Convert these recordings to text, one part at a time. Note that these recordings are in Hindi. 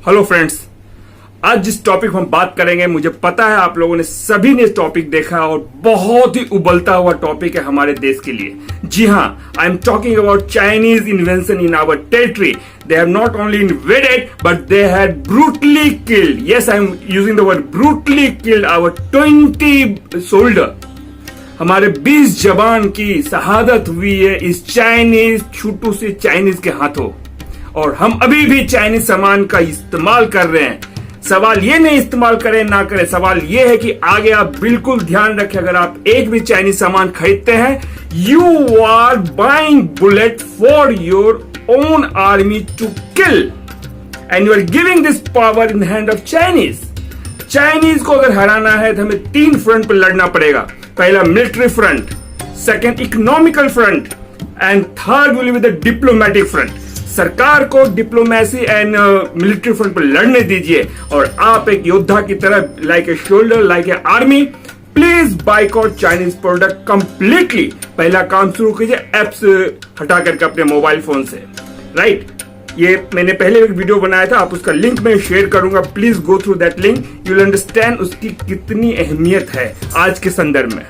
हेलो फ्रेंड्स, आज जिस टॉपिक हम बात करेंगे, मुझे पता है आप लोगों ने सभी ने इस टॉपिक देखा और बहुत ही उबलता हुआ टॉपिक है हमारे देश के लिए। जी हाँ, I am talking about Chinese invention in our territory. They have not only invaded, but they had brutally killed. Yes, I am using the word brutally killed our 20 soldier. हमारे 20 जवान की शहादत हुई है इस चाइनीज छोटू से चाइनीज के हाथों, और हम अभी भी चाइनीज सामान का इस्तेमाल कर रहे हैं। सवाल ये नहीं इस्तेमाल करें ना करें, सवाल ये है कि आगे आप बिल्कुल ध्यान रखें, अगर आप एक भी चाइनीज सामान खरीदते हैं, you are buying bullet for your own army to kill and you are giving this power in the hand of Chinese. Chinese को अगर हराना है तो हमें 3 फ्रंट पर लड़ना पड़ेगा। पहला military front, second economical front end third will be the diplomatic front. सरकार को डिप्लोमेसी एंड मिलिट्री फ्रंट पर लड़ने दीजिए और आप एक योद्धा की तरह like a shoulder, like a army, please boycott Chinese product completely. पहला काम शुरू कीजिए एप्स हटा करके अपने मोबाइल फोन से, राइट। ये मैंने पहले एक वीडियो बनाया था, आप उसका लिंक मैं शेयर करूंगा, please go through that link, you will understand उसकी कितनी अहमियत है आज के संदर्भ में।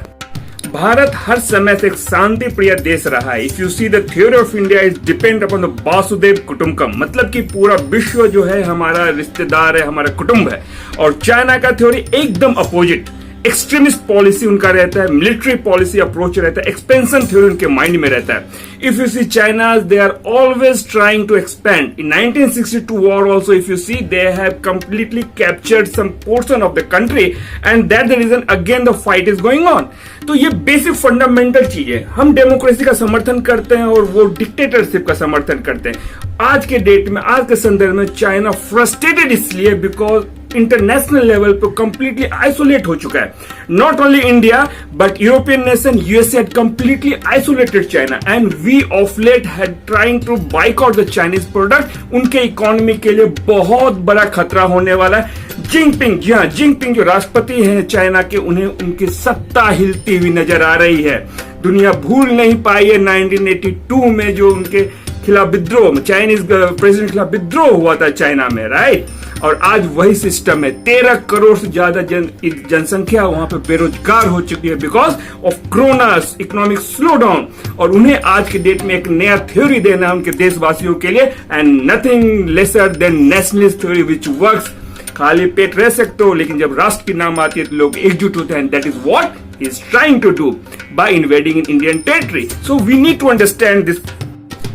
भारत हर समय से एक शांति प्रिय देश रहा है। If you see the theory of India is depend upon the Vasudeva Kutumbakam, मतलब कि पूरा विश्व जो है हमारा रिश्तेदार है, हमारा कुटुंब है। और चाइना का थ्योरी एकदम अपोजिट, एक्सट्रीमिस्ट पॉलिसी उनका रहता है, मिलिट्री पॉलिसी अप्रोच रहता है, एक्सपेंशन थ्योरी उनके माइंड में रहता है। If you see China, they are always trying to expand. In 1962 war also if you see, they have completely captured some portion of the country and that the region again the fight is going on. तो ये बेसिक फंडामेंटल चीज है। हम डेमोक्रेसी का समर्थन करते हैं और वो डिक्टेटरशिप का समर्थन करते हैं। आज के डेट में, आज के संदर्भ में चाइना फ्रस्ट्रेटेड इसलिए बिकॉज इंटरनेशनल लेवल पर कंप्लीटली आइसोलेट हो चुका है। Not only India but European nation, USA had completely isolated China and we of late had trying to boycott the Chinese product। उनके इकोनॉमी के लिए बहुत बड़ा खतरा होने वाला है। जिनपिंग, जी हाँ, जिनपिंग जो राष्ट्रपति हैं चाइना के, उन्हें उनकी सत्ता हिलती हुई नजर आ रही है। दुनिया भूल नहीं पाई है 1982 में जो उनके खिलाफ विद्रोह, चाइनीज प्रेसिडेंट खिलाफ विद्रोह हुआ था चाइना में, राइट। और आज वही सिस्टम है। 13 करोड़ से ज्यादा जनसंख्या वहां पे बेरोजगार हो चुकी है because of corona economic slow down. और उन्हें आज के डेट में एक नया थ्योरी देना है उनके देशवासियों के लिए, and nothing lesser than nationalist theory which works. खाली पेट रह सकते हो, लेकिन जब राष्ट्र की नाम आती है तो लोग एकजुट होते हैं। That is what he is trying to do by invading in Indian territory. So we need to understand this.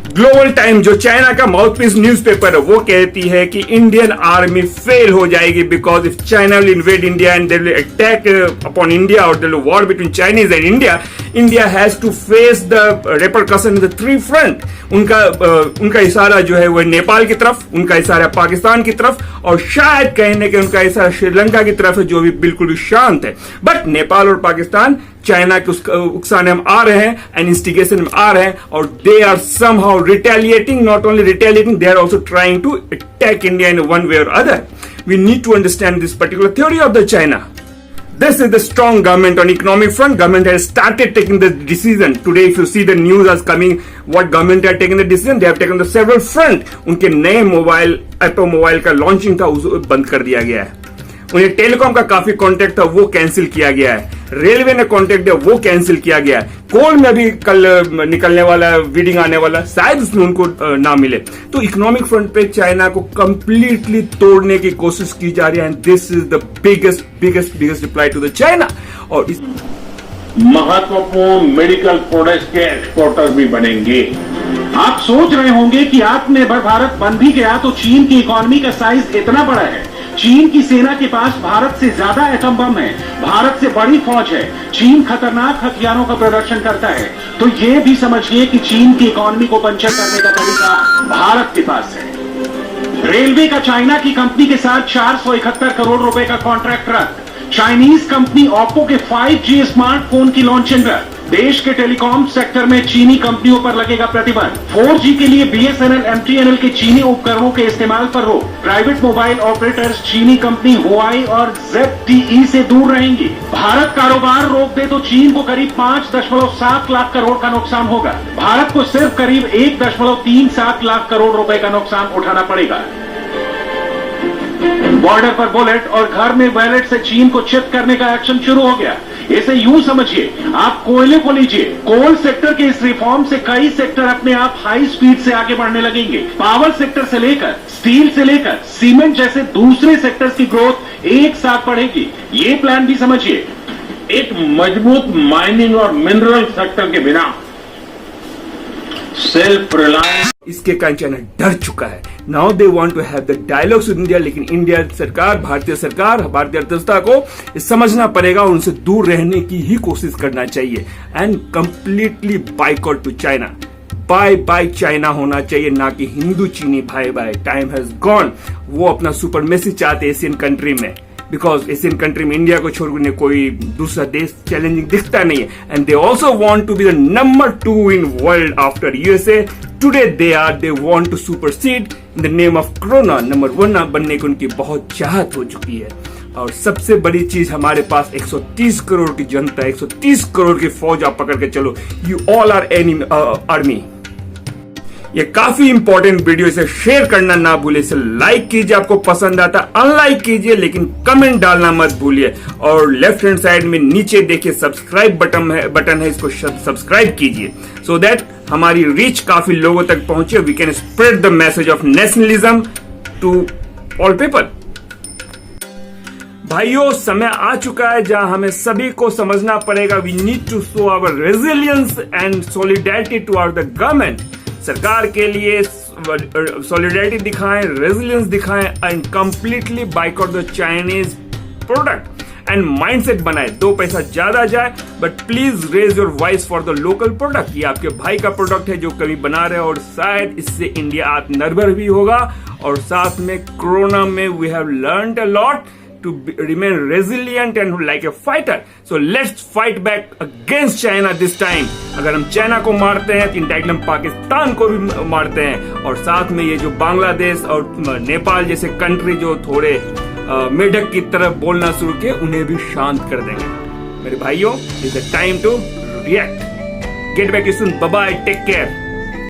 Global time जो चाइना का माउथपीस न्यूज़पेपर है, वो कहती है कि इंडियन आर्मी फेल हो जाएगी because if China will invade India and they will attack upon India और there war between Chinese and India, India has to face the repercussion in the 3 front. उनका इशारा जो है वो नेपाल की तरफ, उनका इशारा पाकिस्तान की तरफ, और शायद कहने के उनका इशारा श्रीलंका की तरफ है जो भी बिल्कुल भी शांत है। बट नेपाल और पाकिस्तान चाइना के उकसाने में आ रहे हैं एंड इंस्टिगेशन में आ रहे हैं, और they are somehow retaliating, not only retaliating, they are also trying to attack India in one way और other. We need to understand this particular theory of the China. This is the strong government on economic front. Government has started taking the decision. Today, if you see the news as coming, what government have taken the decision? They have taken the several front. उनके नए मोबाइल, एप्पल मोबाइल का लॉन्चिंग था, उसे बंद कर दिया गया है। उन्हें टेलीकॉम का काफी कॉन्ट्रैक्ट था, वो कैंसिल किया गया है। रेलवे ने कॉन्ट्रैक्ट दिया, वो कैंसिल किया गया है। कोल में भी कल निकलने वाला, वीडिंग आने वाला, शायद उसमें उनको ना मिले। तो इकोनॉमिक फ्रंट पे चाइना को कंप्लीटली तोड़ने की कोशिश की जा रही है, and this is the biggest reply to the China. और इस महत्वपूर्ण मेडिकल प्रोडक्ट्स के एक्सपोर्टर भी बनेंगे। आप सोच रहे होंगे कि आत्मनिर्भर भारत बन भी गया तो चीन की इकोनॉमी का साइज इतना बड़ा है। चीन की सेना के पास भारत से ज्यादा एटम बम है, भारत से बड़ी फौज है, चीन खतरनाक हथियारों का प्रदर्शन करता है। तो ये भी समझिए कि चीन की इकोनॉमी को पंचर करने का तरीका भारत के पास है। रेलवे का चाइना की कंपनी के साथ 471 करोड़ रुपए का कॉन्ट्रैक्ट रद्द। चाइनीज कंपनी ओप्पो के 5G स्मार्टफोन की लॉन्चिंग रद्द। देश के टेलीकॉम सेक्टर में चीनी कंपनियों पर लगेगा प्रतिबंध। 4G के लिए BSNL, MTNL के चीनी उपकरणों के इस्तेमाल पर रोक। प्राइवेट मोबाइल ऑपरेटर्स चीनी कंपनी हुआई और ZTE से दूर रहेंगी। भारत कारोबार रोक दे तो चीन को करीब 5.7 लाख करोड़ का नुकसान होगा। भारत को सिर्फ करीब 1.37 लाख करोड़ रुपए का नुकसान उठाना पड़ेगा। बॉर्डर पर बुलेट और घर में वैलेट से चीन को चित करने का एक्शन शुरू हो गया। इसे यूं समझिए, आप कोयले को लीजिए, कोल सेक्टर के इस रिफॉर्म से कई सेक्टर अपने आप हाई स्पीड से आगे बढ़ने लगेंगे। पावर सेक्टर से लेकर स्टील से लेकर सीमेंट जैसे दूसरे सेक्टर्स की ग्रोथ एक साथ बढ़ेगी। ये प्लान भी समझिए। एक मजबूत माइनिंग और मिनरल सेक्टर के बिना सेल्फ रिलायंस, इसके कारण चाइना डर चुका है। Now they want to have the dialogues with India, लेकिन इंडिया सरकार, भारतीय अर्थव्यवस्था को समझना पड़ेगा और उनसे दूर रहने की ही कोशिश करना चाहिए and completely boycott to China. Bye bye China होना चाहिए, ना कि हिंदू चीनी भाई बाय। Time has gone. वो अपना सुपरमेसी चाहते एशियन कंट्री में, बिकॉज एशियन कंट्री में इंडिया को छोड़कर कोई दूसरा देश चैलेंजिंग दिखता नहीं है। And they also want to be the number 2 in world after USA. Today they want to supersede in the name of corona. Number 1 बनने की उनकी बहुत चाहत हो चुकी है। और सबसे बड़ी चीज, हमारे पास 130 करोड़ की जनता, 130 करोड़ की फौज आप पकड़ के चलो। You all are any army. ये काफी इंपॉर्टेंट वीडियो, इसे शेयर करना ना भूलिए, इसे लाइक कीजिए आपको पसंद आता, अनलाइक कीजिए लेकिन कमेंट डालना मत भूलिए। और लेफ्ट हैंड साइड में नीचे देखिए सब्सक्राइब बटन है, इसको सब्सक्राइब कीजिए सो दैट हमारी रीच काफी लोगों तक पहुंचे। We can spread the message of nationalism to all people. भाइयों, समय आ चुका है जहां हमें सभी को समझना पड़ेगा, we need to show our resilience and solidarity toward the government. सरकार के लिए सॉलिडेरिटी दिखाएं, रेजिलियंस दिखाएं and completely boycott the Chinese product and mindset बनाए। 2 पैसा ज्यादा जाए but please raise your voice for the local product. ये आपके भाई का प्रोडक्ट है जो कभी बना रहे हैं और शायद इससे इंडिया आत्मनिर्भर भी होगा। और साथ में कोरोना में we have learned a lot to remain resilient and like a fighter. So let's fight back against China this time. अगर हम चाइना को मारते हैं तो इंडायरेक्टली हम पाकिस्तान को भी मारते हैं। और साथ में ये जो बांग्लादेश और नेपाल जैसे कंट्री जो थोड़े मेढक की तरफ बोलना शुरू किए, उन्हें भी शांत कर देंगे। मेरे भाइयों, it's the time to react. Get back soon, bye bye, take care.